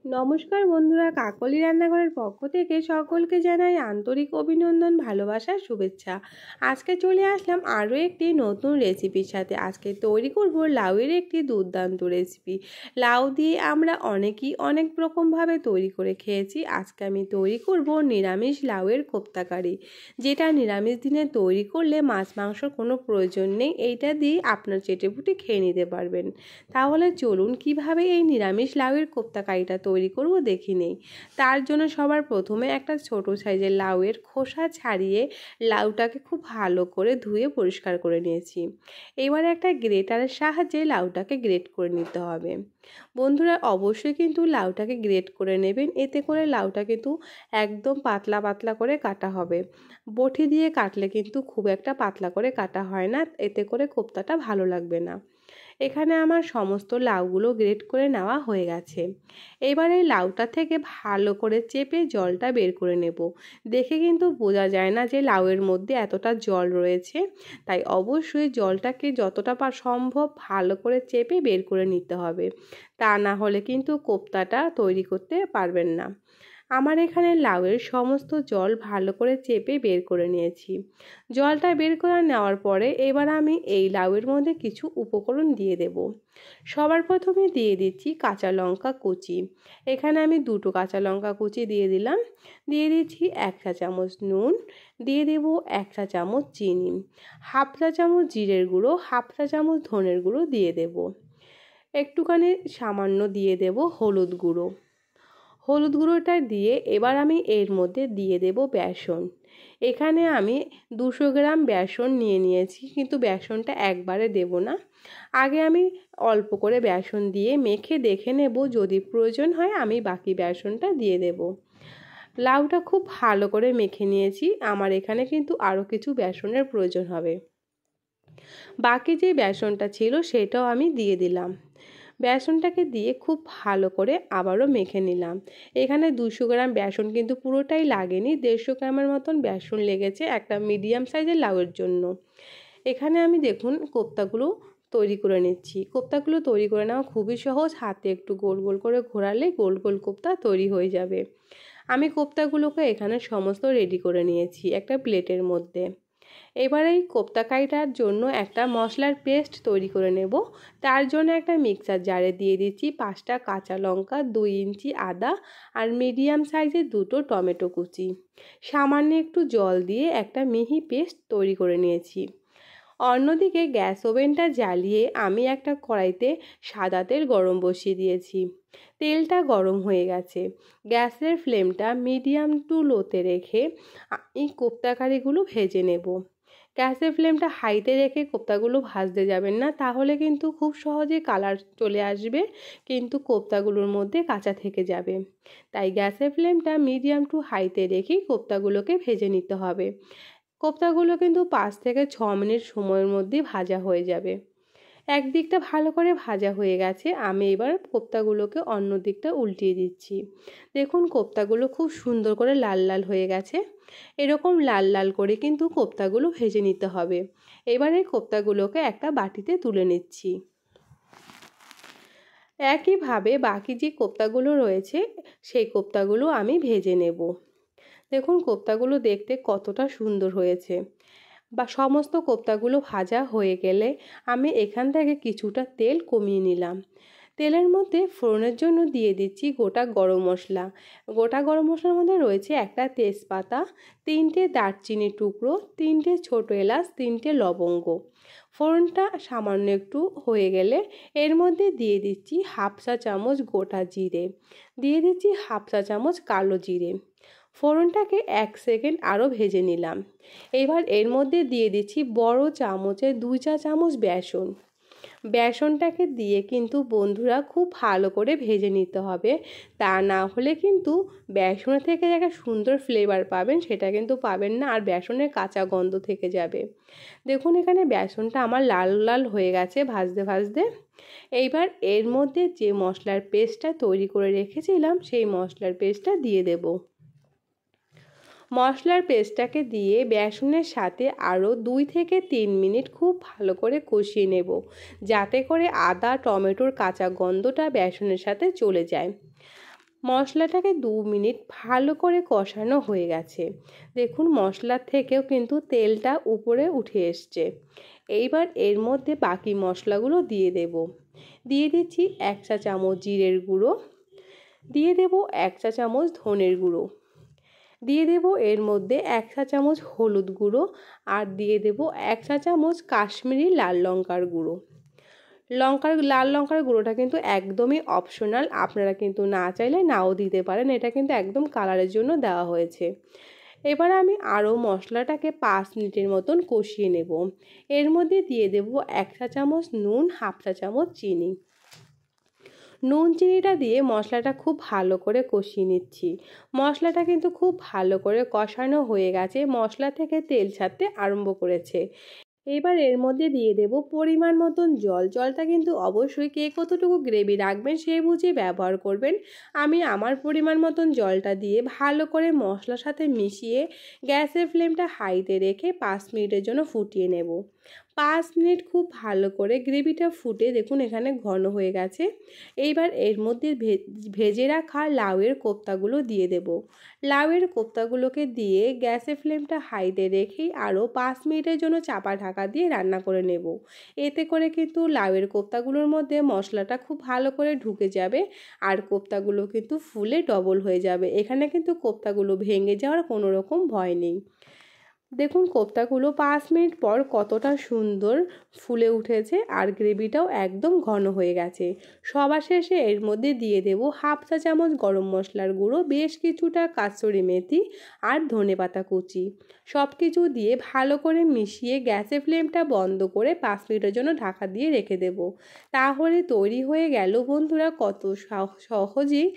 নমস্কার বন্ধুরা, কাকলি রান্নাঘরের পক্ষ থেকে সকলকে জানাই আন্তরিক অভিনন্দন, ভালোবাসার শুভেচ্ছা। আজকে চলে আসলাম আরও একটি নতুন রেসিপির সাথে। আজকে তৈরি করব লাউয়ের একটি দুর্দান্ত রেসিপি। লাউ দিয়ে আমরা অনেকেই অনেক রকমভাবে তৈরি করে খেয়েছি। আজকে আমি তৈরি করব নিরামিষ লাউয়ের কোপ্তা কারি, যেটা নিরামিষ দিনে তৈরি করলে মাছ মাংসর কোনো প্রয়োজন নেই। এইটা দিয়ে আপনার চেটেপুটে খেয়ে নিতে পারবেন। তাহলে চলুন কিভাবে এই নিরামিষ লাউয়ের কোপ্তা কারিটা তৈরি করব দেখে নেই। তার জন্য সবার প্রথমে একটা ছোট সাইজের লাউয়ের খোসা ছাড়িয়ে লাউটাকে খুব ভালো করে ধুয়ে পরিষ্কার করে নিয়েছি। এবার একটা গ্রেটারের সাহায্যে লাউটাকে গ্রেট করে নিতে হবে। বন্ধুরা, অবশ্যই কিন্তু লাউটাকে গ্রেট করে নেবেন, এতে করে লাউটা কিন্তু একদম পাতলা পাতলা করে কাটা হবে। বটি দিয়ে কাটলে কিন্তু খুব একটা পাতলা করে কাটা হয় না, এতে করে কোপ্তাটা ভালো লাগবে না। এখানে আমার সমস্ত লাউগুলো গ্রেট করে নেওয়া হয়ে গেছে। এবার এই লাউটা থেকে ভালো করে চেপে জলটা বের করে নেব। দেখে কিন্তু বোঝা যায় না যে লাউয়ের মধ্যে এতটা জল রয়েছে, তাই অবশ্যই জলটাকে যতটা সম্ভব ভালো করে চেপে বের করে নিতে হবে। তা না হলে কিন্তু কোপ্তাটা তৈরি করতে পারবেন না। আমার এখানে লাউয়ের সমস্ত জল ভালো করে চেপে বের করে নিয়েছি। জলটা বের করে নেওয়ার পরে এবার আমি এই লাউয়ের মধ্যে কিছু উপকরণ দিয়ে দেব। সবার প্রথমে দিয়ে দিচ্ছি কাঁচা লঙ্কা কুচি। এখানে আমি দুটো কাঁচা লঙ্কা কুচি দিয়ে দিলাম। দিয়ে দিচ্ছি 1 চা চামচ নুন, দিয়ে দেব 1 চা চামচ চিনি, হাফ চা চামচ জিরের গুঁড়ো, হাফ চা চামচ ধনের গুঁড়ো দিয়ে দেব। একটুখানি সামান্য দিয়ে দেব হলুদ গুঁড়ো। হলুদ গুঁড়োটা দিয়ে এবার আমি এর মধ্যে দিয়ে দেব বেসন। এখানে আমি 200 গ্রাম বেসন নিয়েছি, কিন্তু বেসনটা একবারে দেব না। আগে আমি অল্প করে বেসন দিয়ে মেখে দেখে নেব, যদি প্রয়োজন হয় আমি বাকি বেসনটা দিয়ে দেব। লাউটা খুব ভালো করে মেখে নিয়েছি, আমার এখানে কিন্তু আরও কিছু বেসনের প্রয়োজন হবে। বাকি যে বেসনটা ছিল সেটাও আমি দিয়ে দিলাম। বেসনটাকে দিয়ে খুব ভালো করে আবারও মেখে নিলাম। এখানে 200 গ্রাম বেসন কিন্তু পুরোটাই লাগেনি, 150 গ্রামের মতন বেসন লেগেছে একটা মিডিয়াম সাইজের লাউয়ের জন্য। এখানে আমি দেখুন কোপ্তাগুলো তৈরি করে নিচ্ছি। কোপ্তাগুলো তৈরি করে নেওয়া খুবই সহজ, হাতে একটু গোল গোল করে ঘোরালে গোল গোল কোপ্তা তৈরি হয়ে যাবে। আমি কোপ্তাগুলোকে এখানে সমস্ত রেডি করে নিয়েছি একটা প্লেটের মধ্যে। এবার এই কোপ্তা কারিটার জন্য একটা মশলার পেস্ট তৈরি করে নেব। তার জন্য একটা মিক্সার জারে দিয়ে দিচ্ছি 5টা কাঁচা লঙ্কা, 2 ইঞ্চি আদা আর মিডিয়াম সাইজের 2টো টমেটো কুচি। সামান্য একটু জল দিয়ে একটা মিহি পেস্ট তৈরি করে নিয়েছি। অন্যদিকে গ্যাস ওভেনটা জ্বালিয়ে আমি একটা কড়াইতে সাদা তেল গরম বসিয়ে দিয়েছি। তেলটা গরম হয়ে গেছে। গ্যাসের ফ্লেমটা মিডিয়াম টু লোতে রেখে এই কোপ্তা কারিগুলো ভেজে নেব। গ্যাসের ফ্লেমটা হাইতে রেখে কোপ্তাগুলো ভাজতে যাবেন না, তাহলে কিন্তু খুব সহজে কালার চলে আসবে, কিন্তু কোপ্তাগুলোর মধ্যে কাঁচা থেকে যাবে। তাই গ্যাসের ফ্লেমটা মিডিয়াম টু হাইতে রেখেই কোপ্তাগুলোকে ভেজে নিতে হবে। কোপ্তাগুলো কিন্তু 5 থেকে 6 মিনিট সময়ের মধ্যেই ভাজা হয়ে যাবে। একদিকটা ভালো করে ভাজা হয়ে গেছে, আমি এবার কোপ্তাগুলোকে অন্য দিকটা উল্টিয়ে দিচ্ছি। দেখুন কোপ্তাগুলো খুব সুন্দর করে লাল লাল হয়ে গেছে। এরকম লাল লাল করে কিন্তু কোপ্তাগুলো ভেজে নিতে হবে। এবারে কোপ্তাগুলোকে একটা বাটিতে তুলে নিচ্ছি। একইভাবে বাকি যে কোপ্তাগুলো রয়েছে সেই কোপ্তাগুলো আমি ভেজে নেব। দেখুন কোপ্তাগুলো দেখতে কতটা সুন্দর হয়েছে। বা সমস্ত কোপ্তাগুলো ভাজা হয়ে গেলে আমি এখান থেকে কিছুটা তেল কমিয়ে নিলাম। তেলের মধ্যে ফোড়নের জন্য দিয়ে দিচ্ছি গোটা গরম মশলা। গোটা গরম মশলার মধ্যে রয়েছে একটা তেজপাতা, 3টে দারচিনি টুকরো, 3টে ছোটো এলাচ, 3টে লবঙ্গ। ফোড়নটা সামান্য একটু হয়ে গেলে এর মধ্যে দিয়ে দিচ্ছি হাফ চা চামচ গোটা জিরে, দিয়ে দিচ্ছি হাফ চা চামচ কালো জিরে। ফোড়নটাকে 1 সেকেন্ড আরও ভেজে নিলাম। এবার এর মধ্যে দিয়ে দিচ্ছি বড় চামচে 2 চা চামচ বেসন। বেসনটাকে দিয়ে কিন্তু বন্ধুরা খুব ভালো করে ভেজে নিতে হবে, তা না হলে কিন্তু বেসনের থেকে একটা সুন্দর ফ্লেভার পাবেন সেটা কিন্তু পাবেন না, আর বেসনের কাঁচা গন্ধ থেকে যাবে। দেখুন এখানে বেসনটা আমার লাল লাল হয়ে গেছে ভাজতে ভাজতে। এইবার এর মধ্যে যে মশলার পেস্টটা তৈরি করে রেখেছিলাম সেই মশলার পেস্টটা দিয়ে দেব। মশলার পেস্টটাকে দিয়ে বেসনের সাথে আরও 2 থেকে 3 মিনিট খুব ভালো করে কষিয়ে নেব, যাতে করে আদা টমেটোর কাঁচা গন্ধটা বেসনের সাথে চলে যায়। মশলাটাকে 2 মিনিট ভালো করে কষানো হয়ে গেছে। দেখুন মশলার থেকেও কিন্তু তেলটা উপরে উঠে এসছে। এইবার এর মধ্যে বাকি মশলাগুলো দিয়ে দেব। দিয়ে দিচ্ছি 1 চা চামচ জিরের গুঁড়ো, দিয়ে দেব 1 চা চামচ ধনের গুঁড়ো, দিয়ে দেব এর মধ্যে 1 চা চামচ হলুদ গুঁড়ো, আর দিয়ে দেব 1 চা চামচ কাশ্মীরি লাল লঙ্কার গুঁড়ো। লাল লঙ্কার গুঁড়োটা কিন্তু একদমই অপশনাল, আপনারা কিন্তু না চাইলে নাও দিতে পারেন, এটা কিন্তু একদম কালারের জন্য দেওয়া হয়েছে। এবার আমি আরও মশলাটাকে 5 মিনিটের মতন কষিয়ে নেব। এর মধ্যে দিয়ে দেব 1 চা চামচ নুন, হাফ চা চামচ চিনি। নুন চিনিটা দিয়ে মশলাটা খুব ভালো করে কষিয়ে নিচ্ছি। মশলাটা কিন্তু খুব ভালো করে কষানো হয়ে গেছে, মশলা থেকে তেল ছাড়তে আরম্ভ করেছে। এবার এর মধ্যে দিয়ে দেব পরিমাণ মতন জল। জলটা কিন্তু অবশ্যই কে কতটুকু গ্রেভি রাখবেন সেই বুঝে ব্যবহার করবেন। আমি আমার পরিমাণ মতন জলটা দিয়ে ভালো করে মশলার সাথে মিশিয়ে গ্যাসের ফ্লেমটা হাইতে রেখে 5 মিনিটের জন্য ফুটিয়ে নেব। 5 মিনিট খুব ভালো করে গ্রেভিটা ফুটে দেখুন এখানে ঘন হয়ে গেছে। এইবার এর মধ্যে ভেজে রাখা লাউয়ের কোপ্তাগুলো দিয়ে দেব। লাউয়ের কোপ্তাগুলোকে দিয়ে গ্যাসের ফ্লেমটা হাইতে রেখেই আরও 5 মিনিটের জন্য চাপা ঢাকা দিয়ে রান্না করে নেব। এতে করে কিন্তু লাউয়ের কোপ্তাগুলোর মধ্যে মশলাটা খুব ভালো করে ঢুকে যাবে, আর কোপ্তাগুলো কিন্তু ফুলে ডবল হয়ে যাবে। এখানে কিন্তু কোপ্তাগুলো ভেঙে যাওয়ার কোনো রকম ভয় নেই। দেখুন কোপ্তাগুলো 5 মিনিট পর কতটা সুন্দর ফুলে উঠেছে, আর গ্রেভিটাও একদম ঘন হয়ে গেছে। সবার শেষে এর মধ্যে দিয়ে দেব হাফ চা চামচ গরম মশলার গুঁড়ো, বেশ কিছুটা কাসুরি মেথি আর ধনেপাতা কুচি। সব কিছু দিয়ে ভালো করে মিশিয়ে গ্যাসের ফ্লেমটা বন্ধ করে 5 মিনিটের জন্য ঢাকা দিয়ে রেখে দেব। তাহলে তৈরি হয়ে গেল বন্ধুরা কত সহজেই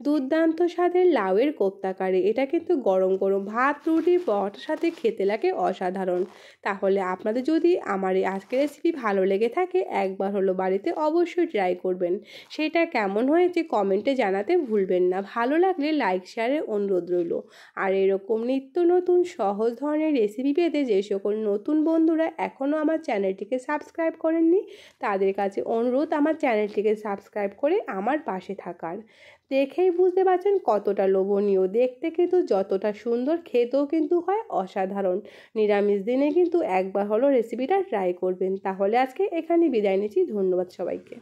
দুর্দান্ত স্বাদের লাউয়ের কোপ্তা কারি। এটা কিন্তু গরম গরম ভাত, রুটি, পরোটার সাথে খেতে লাগে অসাধারণ। তাহলে আপনাদের যদি আমার এই আজকের রেসিপি ভালো লেগে থাকে একবার হলো বাড়িতে অবশ্যই ট্রাই করবেন। সেটা কেমন হয়েছে কমেন্টে জানাতে ভুলবেন না। ভালো লাগলে লাইক শেয়ারের অনুরোধ রইল। আর এরকম নিত্য নতুন সহজ ধরনের রেসিপি পেতে যে সকল নতুন বন্ধুরা এখনও আমার চ্যানেলটিকে সাবস্ক্রাইব করেননি তাদের কাছে অনুরোধ আমার চ্যানেলটিকে সাবস্ক্রাইব করে আমার পাশে থাকার। দেখেই বুঝতে পারছেন কতটা লোভনীয়, দেখতে কিন্তু যতটা সুন্দর, খেতেও কিন্তু হয় অসাধারণ। নিরামিষ দিনে কিন্তু একবার হলো রেসিপিটা ট্রাই করবেন। তাহলে আজকে এখানে বিদায় নিচ্ছি, ধন্যবাদ সবাইকে।